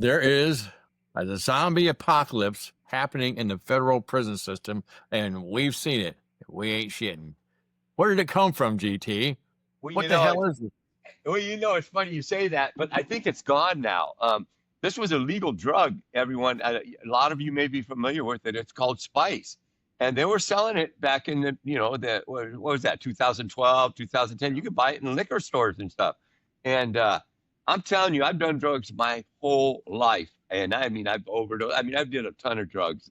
There is a zombie apocalypse happening in the federal prison system, and we've seen it. We ain't shitting. Where did it come from, GT? Well, What the hell is it? it's funny you say that, but I think it's gone now. This was a legal drug. Everyone, a lot of you may be familiar with it. It's called spice, and they were selling it back in what was that, 2012, 2010. You could buy it in liquor stores and stuff. And I'm telling you, I've done drugs my whole life, and I mean, I've overdosed. I mean, I've did a ton of drugs,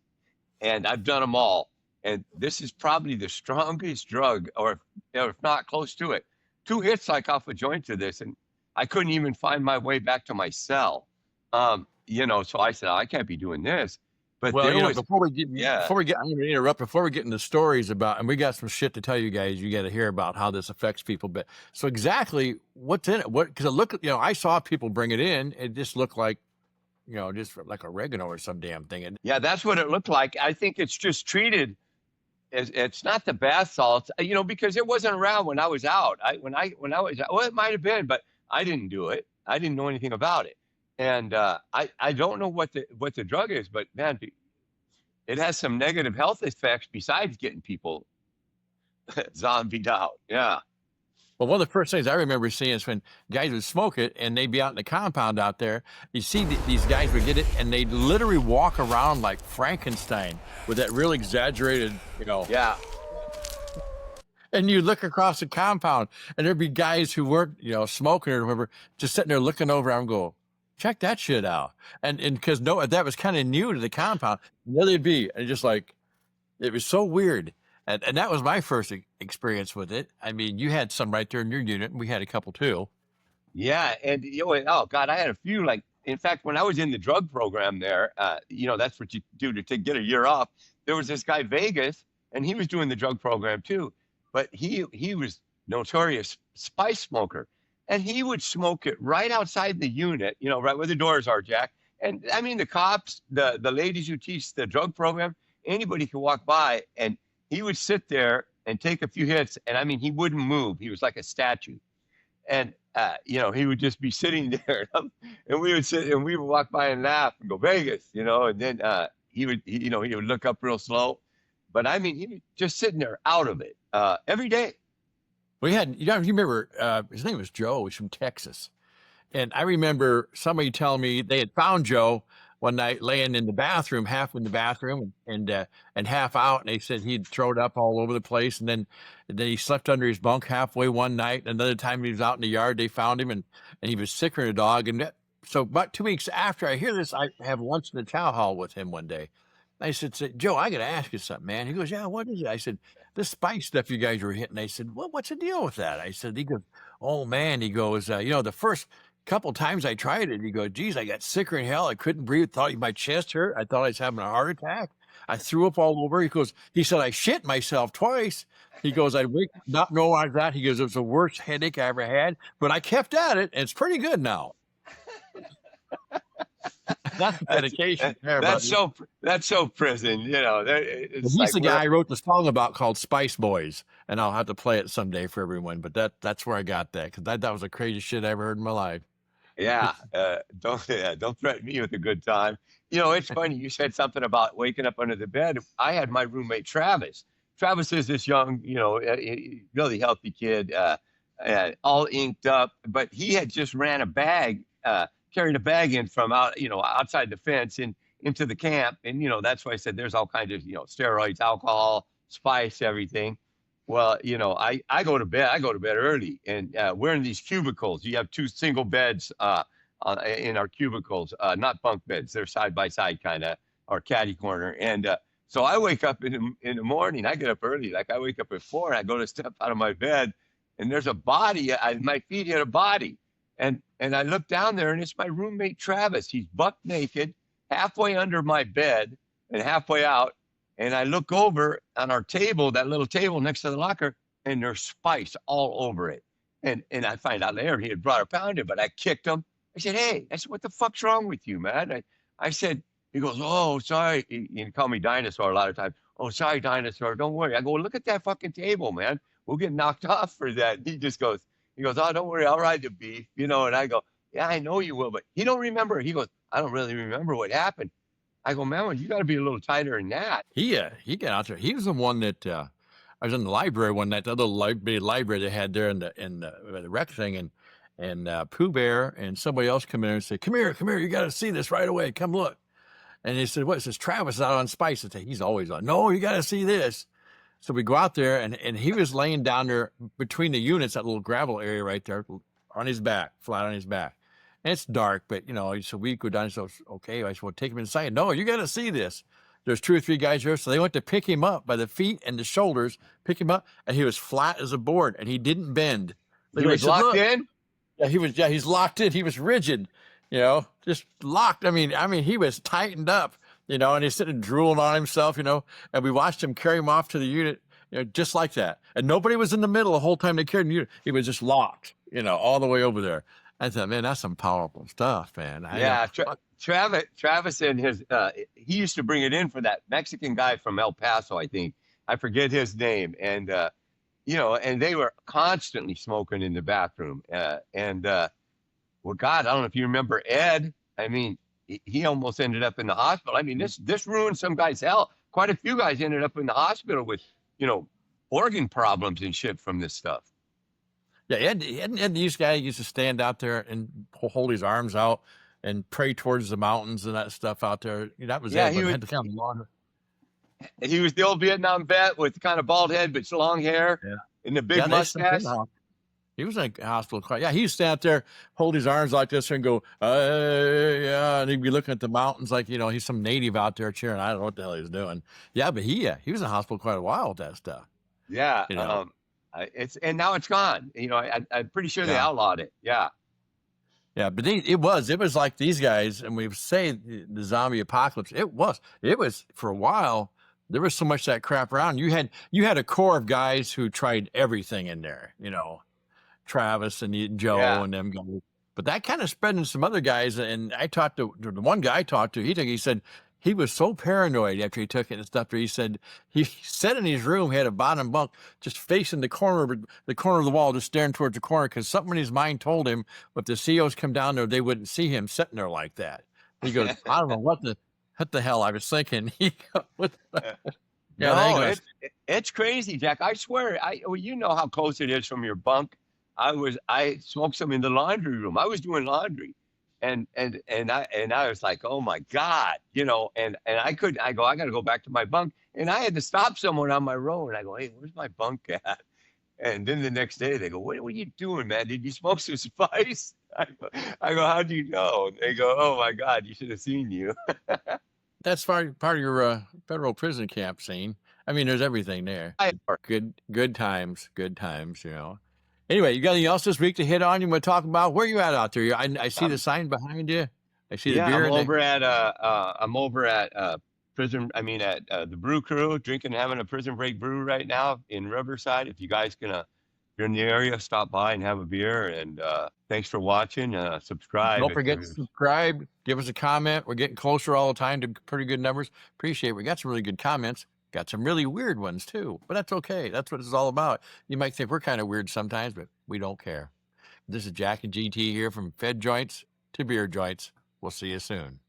and I've done them all. And this is probably the strongest drug, or if not close to it. Two hits like off a joint to this, and I couldn't even find my way back to my cell. So I said, oh, I can't be doing this. But Well, there was, before we get, yeah, I'm going to interrupt. Before we get into stories about, and we got some shit to tell you guys. You got to hear about how this affects people. But so exactly what's in it? What? Because it looked, I saw people bring it in. It just looked like, just like oregano or some damn thing. And yeah, that's what it looked like. I think it's just treated as, it's not the bath salts, because it wasn't around when I was out. When I was out, well, it might have been, but I didn't do it. I didn't know anything about it. And I don't know what the drug is, but man, it has some negative health effects besides getting people zombied out. Yeah. well, one of the first things I remember seeing is when guys would smoke it and they'd be out in the compound out there. You see these guys would get it and they'd literally walk around like Frankenstein with that real exaggerated, Yeah. and you look across the compound and there'd be guys who weren't, smoking or whatever, just sitting there looking over and go, check that shit out. And because that was kind of new to the compound. And there they'd be, and just like, it was so weird. And that was my first experience with it. I mean, you had some right there in your unit, and we had a couple too. Yeah. And, oh God, I had a few, like, in fact, when I was in the drug program there, that's what you do to get a year off. There was this guy, Vegas, and he was doing the drug program too. But he was notorious spice smoker. And he would smoke it right outside the unit, right where the doors are, Jack. And I mean, the cops, the ladies who teach the drug program, anybody could walk by, and he would sit there and take a few hits. And I mean, he wouldn't move. He was like a statue. And, he would just be sitting there, and we would sit and we would walk by and laugh and go, Vegas, and then he would look up real slow. But I mean, he was just sitting there out of it every day. We had, you remember, his name was Joe. He's from Texas. And I remember somebody telling me they had found Joe one night laying in the bathroom, half in the bathroom and half out. And they said he'd thrown up all over the place. And then he slept under his bunk halfway one night. Another time he was out in the yard, they found him and he was sicker than a dog. And so about 2 weeks after I hear this, I have lunch in the chow hall with him one day. I said, Joe, I got to ask you something, man. He goes, yeah, what is it? I said, this spice stuff you guys were hitting. I said, well, what's the deal with that? He goes, oh, man. He goes, the first couple times I tried it, he goes, geez, I got sicker than hell. I couldn't breathe. Thought my chest hurt. I thought I was having a heart attack. I threw up all over. He said, I shit myself twice. He goes, I'd wake not know like that. He goes, it was the worst headache I ever had, but I kept at it, and it's pretty good now. That's dedication. That's so prison. He's like, the guy I wrote the song about called Spice Boys, and I'll have to play it someday for everyone. But that's where I got that, because that was the craziest shit I ever heard in my life. Yeah, don't threaten me with a good time. It's funny. You said something about waking up under the bed. I had my roommate Travis. Travis is this young, really healthy kid, all inked up, but he had just ran a bag. Carried a bag in from outside the fence into the camp. And, that's why I said there's all kinds of, steroids, alcohol, spice, everything. Well, I go to bed early, and we're in these cubicles. You have two single beds in our cubicles, not bunk beds. They're side by side kind of, or caddy corner. And so I wake up in the morning. I get up early. Like I wake up at 4 and I go to step out of my bed, and there's a body. My feet hit a body. And I look down there, and it's my roommate, Travis. He's buck naked, halfway under my bed and halfway out. And I look over on our table, that little table next to the locker, and there's spice all over it. And I find out later he had brought a pounder, but I kicked him. I said, hey, what the fuck's wrong with you, man? I said, he goes, oh, sorry. He called me dinosaur a lot of times. Oh, sorry, dinosaur. Don't worry. I go, look at that fucking table, man. We'll get knocked off for that. He goes, oh, don't worry, I'll ride the beef, and I go, yeah, I know you will, but he don't remember. He goes, I don't really remember what happened. I go, man, well, you got to be a little tighter than that. He got out there. He was the one that I was in the library one night, the little big library they had there in the rec thing, and Pooh Bear and somebody else come in and say, come here, you got to see this right away. Come look. And he said, what? It says Travis is out on Spice. I say, he's always on. No, you got to see this. So we go out there, and he was laying down there between the units, that little gravel area right there, on his back, flat on his back. And it's dark, but, so we go down and said, okay. I said, well, take him inside. No, you got to see this. There's 2 or 3 guys here. So they went to pick him up by the feet and the shoulders, pick him up, and he was flat as a board, and he didn't bend. He was locked in? Yeah, he's locked in. He was rigid, just locked. I mean, he was tightened up, and he's sitting drooling on himself, and we watched him carry him off to the unit, just like that. And nobody was in the middle the whole time they carried the unit. He was just locked, all the way over there. I thought, man, that's some powerful stuff, man. Yeah, Travis and his, he used to bring it in for that Mexican guy from El Paso, I think. I forget his name. And, and they were constantly smoking in the bathroom. Well, God, I don't know if you remember Ed. I mean, he almost ended up in the hospital. I mean, this ruined some guy's health. Quite a few guys ended up in the hospital with, organ problems and shit from this stuff. Yeah, Ed, these guys used to stand out there and hold his arms out and pray towards the mountains and that stuff out there. That was Ed. Had to kind of long. He was the old Vietnam vet with kind of bald head but long hair and the big mustache. He was in a hospital quite. Yeah, he used to stand out there, hold his arms like this, and go, yeah, and he'd be looking at the mountains like he's some native out there cheering. I don't know what the hell he's doing. Yeah, but he was in the hospital quite a while with that stuff. Yeah, and now it's gone. I'm pretty sure they outlawed it. Yeah. Yeah, but it was like these guys, and we say the zombie apocalypse. It was for a while. There was so much that crap around. You had a core of guys who tried everything in there. Travis and Joe and them guys. But that kind of spread in some other guys. And I talked to the one guy I talked to. He said he was so paranoid after he took it and stuff. He said he sat in his room, he had a bottom bunk just facing the corner of the wall, just staring towards the corner, because something in his mind told him if the COs come down there, they wouldn't see him sitting there like that. He goes, I don't know what the hell I was thinking. It's crazy, Jack. I swear. You know how close it is from your bunk. I smoked some in the laundry room. I was doing laundry. And I was like, oh my God, and I go, I got to go back to my bunk. And I had to stop someone on my row. And I go, hey, where's my bunk at? And then the next day they go, what are you doing, man? Did you smoke some spice? I go, how do you know? And they go, oh my God, you should have seen you. That's part of your federal prison camp scene. I mean, there's everything there. Good times. Anyway, you got anything else this week to hit on? You want to talk about? Where you at out there? I see the sign behind you. I see the beer. I'm over at prison. I mean, at the Brew Crew, drinking, having a prison break brew right now in Riverside. If you guys if you're in the area, stop by and have a beer. And thanks for watching. Subscribe. Don't forget to subscribe. Give us a comment. We're getting closer all the time to pretty good numbers. Appreciate it. We got some really good comments. Got some really weird ones too, but that's okay. That's what it's all about. You might think we're kind of weird sometimes, but we don't care. This is Jack and GT here from Fed Joints to Beer Joints. We'll see you soon.